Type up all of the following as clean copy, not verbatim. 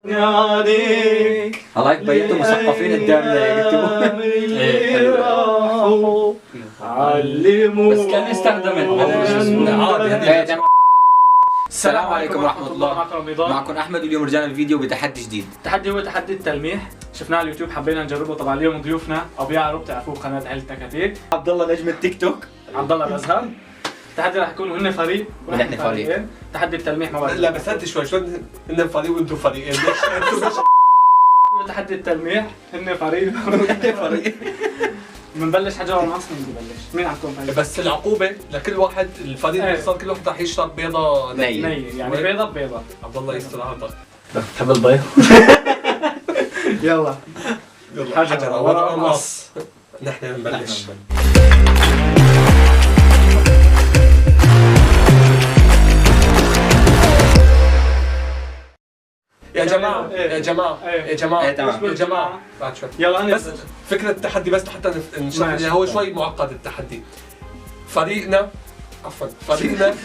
الله يبيتوا مثقفين قدامنا يكتبوا. علموا بس كان يستخدم عادي. السلام عليكم ورحمة الله. معكم أحمد واليوم رجعنا الفيديو بتحدي جديد. التحدي هو تحدي التلميح، شفناه على اليوتيوب حبينا نجربه. طبعا اليوم ضيوفنا ابو يعرب بتعرفوه قناة عيلة تكاتيك، عبد الله نجم التيك توك، عبد الله الازهر. التحدي راح يكون هن فريق ونحن فريق. تحدي التلميح ما بعرف. لا بس هات شوي هن فريق وانتم فريقين. تحدي التلميح هن فريق ونحن فريق. بنبلش حجر ونقص. مين ببلش؟ مين عندكم فريق؟ بس العقوبة لكل واحد الفريق اللي صار كل واحد راح يشرب بيضة نية. يعني بيضة ببيضة. عبد الله يستر عرضك. بتحب البيض؟ يلا حجر ورقة مقص. نحن بنبلش. يا جماعة يا جماعة يا جماعة يا جماعة بعد شوي. يلا أنا بس فكرة التحدي بس حتى نشرح هو شوي معقد التحدي. فريقنا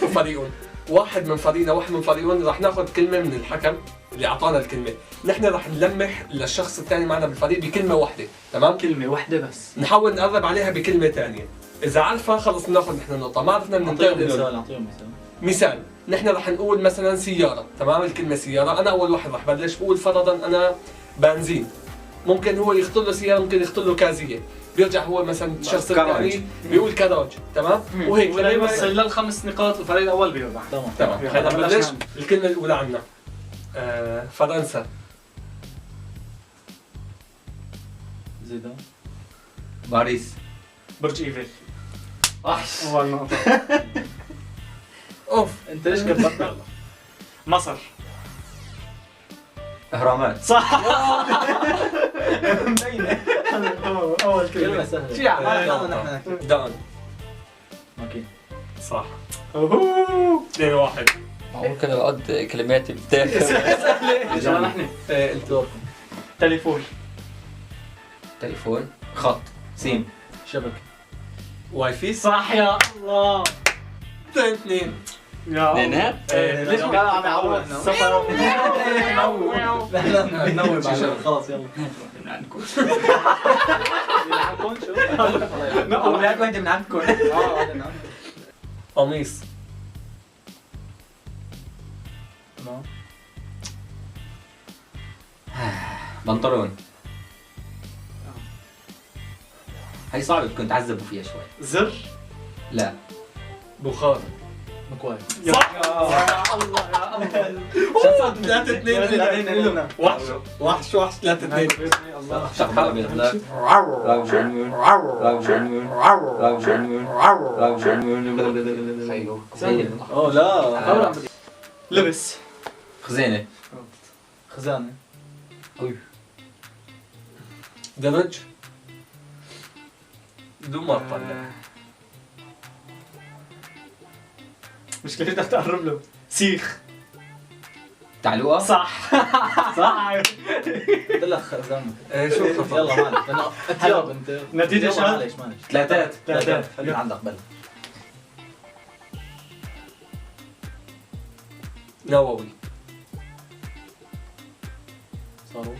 وفريق واحد من فريقهم راح ناخذ كلمة من الحكم اللي أعطانا الكلمة. نحن راح نلمح للشخص الثاني معنا بالفريق بكلمة واحدة، تمام؟ كلمة واحدة بس. نحاول نقرب عليها بكلمة ثانية. إذا عرفها خلص بناخذ نحن النقطة، ما عرفنا بننتقل. أعطيهم مثال، نحن رح نقول مثلا سيارة، تمام؟ الكلمة سيارة، أنا أول واحد رح بلش بقول فرضا أنا بنزين. ممكن هو يخطر له سيارة، ممكن يخطر له كازية، بيرجع هو مثلا الشخص الثاني بيقول كراج، تمام؟ وهيك ولا يوصل للخمس نقاط الفريق الأول بيربح. تمام. هلا بلش الكلمة الأولى عنا. فرنسا. زيدان. باريس. برج إيفل. وحش. أول نقطة. أوف. أنت ليش كبرت؟ مصر. أهرامات. صح. مبينة. أول كلمة سهلة. شي دان. أوكي. صح. 2-1. ممكن أقعد كلماتي بتاخر. يلا نحن. أنت. تليفون. خط. سين. شبكة. واي فاي. صح يا الله. 2-2. يا نينات. ليش قال عم يعوض سفر؟ نوي بعد خلاص يلا. من عندكم. من عندكم شو؟ أولاك وأنت من عندكم. قميص. بنطلون. هي صعبة بدكم تعذبوا فيها شوي. زر. لا. بخار. مكواي. صح يا الله يا الله. 3-2. وحش 3-2. شطحة بيض. راو جنون. راو جنون. راو جنون. راو جنون. أوه لا. لبس. خزينة. خزانة. درج. بدون ما تطلع. مشكلة بدك تقرب له. سيخ. تعلوقة. صح. صح. قلت لك خزانة. شو خطأ؟ يلا معلش لأنه اتياب أنت. نتيجة يلا شو؟ معلش. 3. خلينا عندك بل. نووي. صاروخ.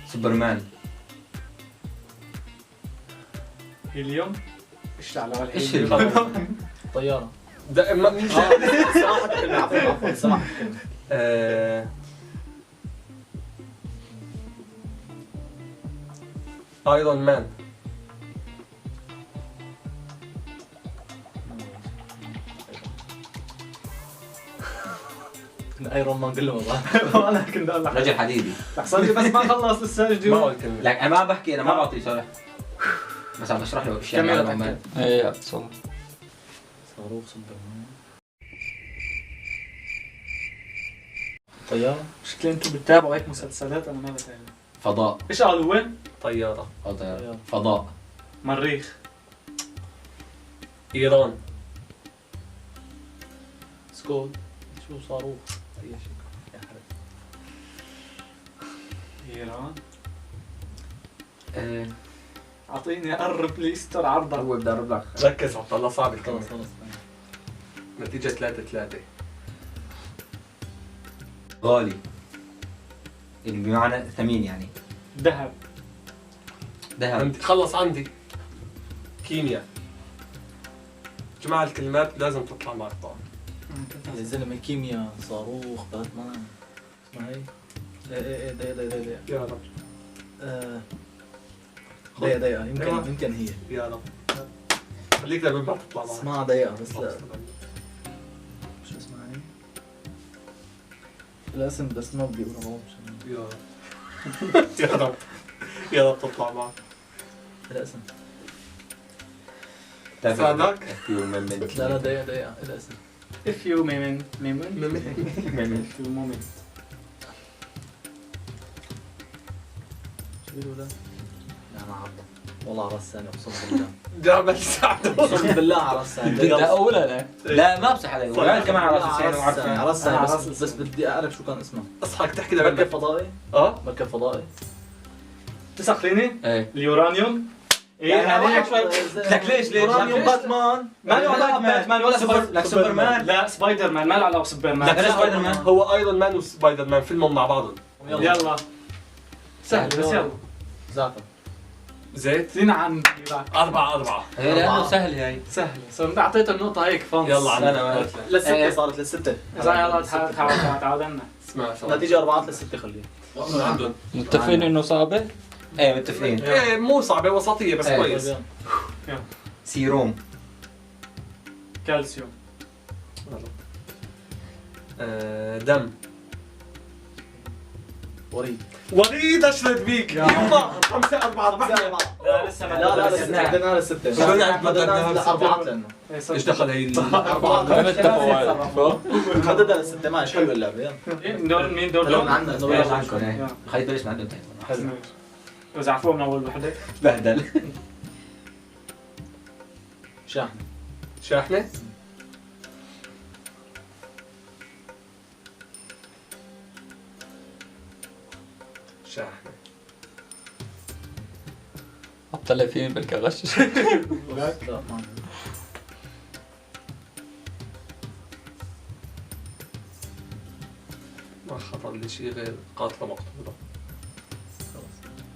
سوبرمان. هيليوم. ايش على إيش الهيليوم؟ طيارة. عفوا سمحت. ايرون مان. ايرون مان قل له والله. انا كنت اقول لك رجل حديدي. صار لي بس ما خلص لسه ما الجو. قلت كلمة. لك أنا ما بحكي، أنا ما بعطي صالح. بس عم بشرح له اشياء كمل معلومات. تحكي. ايه بتصور. صاروخ سوبرمان. طيارة. مشكلة انتم بتتابعوا هيك مسلسلات انا ما بتابع. فضاء. ايش قالوا وين؟ طيارة. فضاء. مريخ. ايران. سكود. شو صاروخ. أي شيء. يا حرام. ايران. ايه. اعطيني قرب لي استر عرضك. هو بدي اقرب لك. ركز عبد الله صعب الكلمة. خلص. نتيجة 3-3. غالي. اللي بمعنى ثمين يعني. ذهب. ذهب. عندي خلص عندي. كيمياء. جماعة الكلمات لازم تطلع معك طبعا. يا زلمه كيمياء صاروخ باتمان اسمها هي ايه دقيقة يا رب. دقيقة يمكن هي يا رب. خليك لما ما تطلع معك. اسمها دقيقة بس لا شو اسمها هي؟ الاسم بس ما بدي اقوله. يا رب. يا رب. يا رب تطلع معك. الاسم ساعدك؟ لا دقيقة الاسم If you moment. Moment. شو بيقولوا لا؟ لا ما عرفت والله على راس ثانية اقسم بالله. جابل ساعده. اقسم بالله على راس ثانية. لا ولا لا. لا ما بصح علي. ولا كمان على راس الثاني على وعارف. راس ثانية بس بدي اعرف شو كان اسمه. اصحك تحكي مركب لبنك. فضائي؟ مركب فضائي؟ تسع خليني. ايه. اليورانيوم. ايه هذيك شوي. لك ليش يورانيوم باتمان ما له علاقة باتمان ولا لك سوبرمان. لا سبايدر مان ما له علاقة بسوبرمان. لك سبايدر مان. هو ايرون مان وسبايدر مان فيلمهم مع بعضهم. يلا. سهل بس يلا. زعتر زيت. زين عن 4. ايه لانه سهل هي. سهل. صرت اعطيته النقطة هيك فانس. يلا عنا. للستة صارت للستة. يلا تعادلنا. اسمع نتيجة 4 ل6 خليها. عندهم. متفقين انه صعبة؟ ايه متفقين. ايه مو صعبة وسطية بس إيه. كويس. سيروم. كالسيوم. دم. وريد اشرد بيك يما 5-4 لا لسه ما لا بدنا للستة. بدنا 4 لأنه ايش دخل هي 4 ما اتفقوا. محددها للستة ماشي حلوة اللعبة يلا. مين دور هلا من عندنا بلش دور عنكم ايه. خلي بلش من عندهم طيب. حلو. إذا عفوا من أول وحدة. بهدل. شاحنة. شاحنة. شاحنة. حط لي فيه بلكي غشش. لا ما ما خطر لي شيء غير قاتلة مقتولة.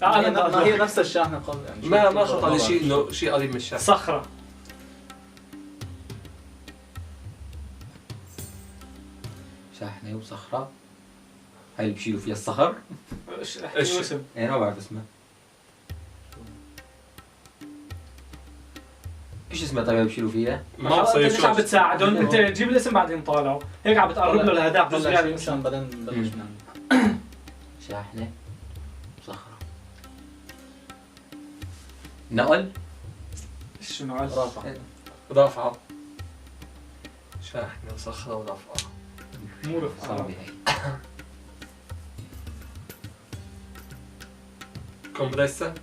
ما هي نفس الشاحنة قبل يعني. ما خطر لي شيء انه شيء قريب من الشاحنة. صخرة. شاحنة وصخرة. هاي اللي بشيلوا فيها الصخر. إيش؟ اسم. ايه ما بعرف اسمها. ايش اسمها طيب اللي بشيلوا فيها؟ ما انت بصير ليش عم شو بتساعدهم؟ انت جيب الاسم بعدين طالعه، هيك عم بتقرب له الهدف بلش صغير مشان بعدين نبلش من عندنا. شاحنة وصخرة. نقل. شنو عايز؟ رافعة. رافعة. شاحنة وصخرة ورافعة. مو رفقة. صعبة هي. كومبريسة.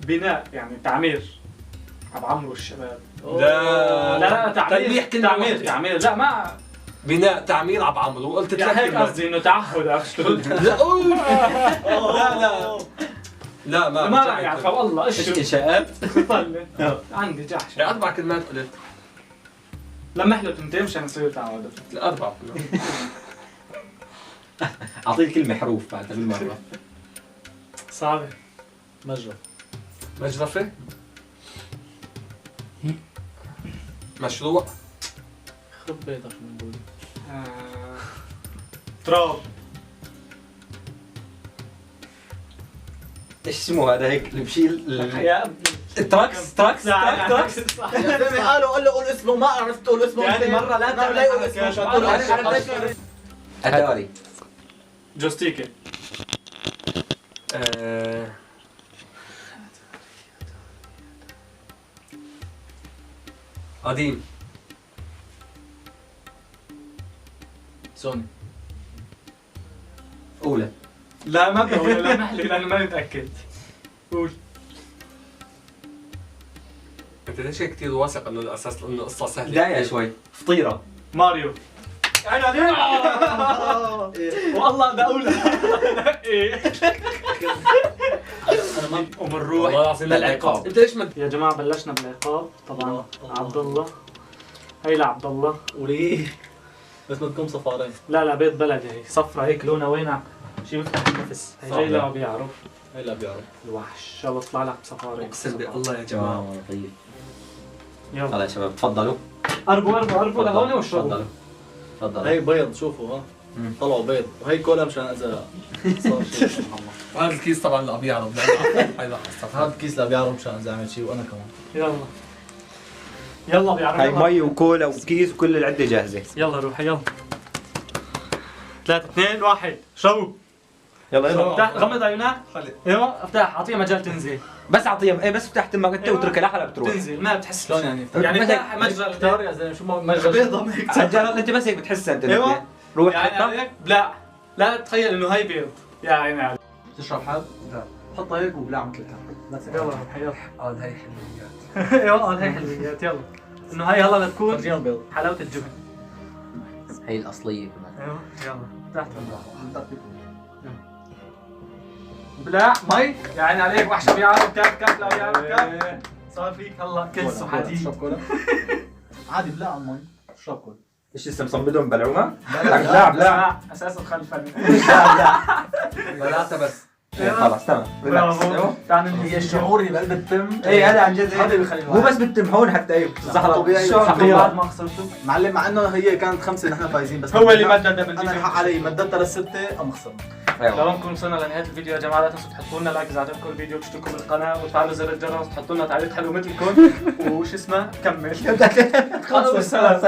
بناء يعني تعمير. عم عمرو الشباب. لا لا تعمير. تلميح كلمة تعمير واحدة. تعمير لا ما بناء تعمير عب عمرو قلت يعني 3 هيك كلمات. قصدي انه تعهد عرفت شلون؟ لا لا ما ما راح يعرف والله ايش انشاءات. طلع عندي جحش 4 كلمات قلت. لما احلى تنتين مشان يصير تعود 4 كلمات. اعطيه الكلمة حروف بعد بالمرة. صعبة. مجرى. مجرفة. مشروع. خرب بيتك شو بنقول. تراب. ايش اسمه هذا هيك اللي بشيل يا التراكس تراكس تراكس. يا زلمة قال له قول اسمه ما عرفت تقول اسمه. يعني مرة لا تعمل لا يقول حركة اسمه. عشان قول تقول اسمه. الدواري. جوستيكي. قديم. سوني. اولى. لا ما بدي اقول لا محلي لانه ما متأكد. قول. انت ليش هيك كثير واثق انه الاساس انه قصة سهلة؟ داية شوي. فطيرة. ماريو. يعني عليك. والله بدي اقول ايه. انا وبنروح والله العظيم للعقاب. انت ليش ما يا جماعة بلشنا بالعقاب طبعا. الله. عبد الله، هي لعبد الله. وليه؟ بس بدكم صفارين. لا بيض بلدي، هي صفرة هيك لونها وينها شي بيفتح النفس. هي جاي لا بيعرف هي لا بيعرف. الوحش. يلا اطلع لك بصفارين. اقسم بالله يا جماعه طيب يلا يلا يا شباب تفضلوا. قربوا لهون واشربوا. تفضلوا. هي بيض شوفوا ها. طلعوا بيض وهي كولا مشان اذا صار شيء. سبحان الله. هذا الكيس طبعا لا بيعرف هذا هذا الكيس لا بيعرف مشان اذا عمل شيء وانا كمان. يلا بيعرف. هاي مي وكولا وكيس وكل العده جاهزه. يلا روحي يلا. 3 2 1 اشربوا. يلا افتح غمض عيونك. ايوه افتح اعطيها مجال تنزل. بس اعطيها بس افتح تمك انت واتركها لحالها بتروح. تنزل ما بتحس شلون يعني؟ يعني مثلا افتح مجرى اختار يا زلمه شو مجرى بيضة هيك. عجال انت بس هيك بتحسها انت. ايوه روح يعني حطها. عليك لا تخيل انه هاي بيض. يا عيني عليك. تشرب حب؟ لا حطها هيك وبلع مثل الحب. يلا روحي يلا. هذا هي حلويات ايوه هاي حلويات يلا. انه هاي هلا بتكون فرجينا البيض. حلاوة الجبن. هي الاصليه كمان. ايوه يلا تحت بلا مي. يا عيني عليك وحشه بيعرف كف لا بيعرف كف. صار فيك هلا كيس وحديد. اشرب كولا. عادي بلع على المي. اشرب كولا. ايش لسه مصمدهم بلعومه؟ لا اساسا خلفني. بلعتها بس خلاص تمام. برافو. تعال هي الشعور اللي بقلب التم. ايه هذا عن جد. هذا بيخلي مو بس بالتمحون حتى ايه الزحلة طبيعي. بعد ما خسرته. معلم مع انه هي كانت 5 نحن فايزين بس هو اللي مدد انا بالفيديو. الحق علي مددتها للستة قام خسرنا. لو نكون وصلنا لنهايه الفيديو يا جماعه لا تنسوا تحطوا لنا لايك اذا عجبكم الفيديو، تشتركوا بالقناه وتفعلوا زر الجرس وتحطوا لنا تعليق حلو مثلكم. وش اسمه كمل. خلص والسلام.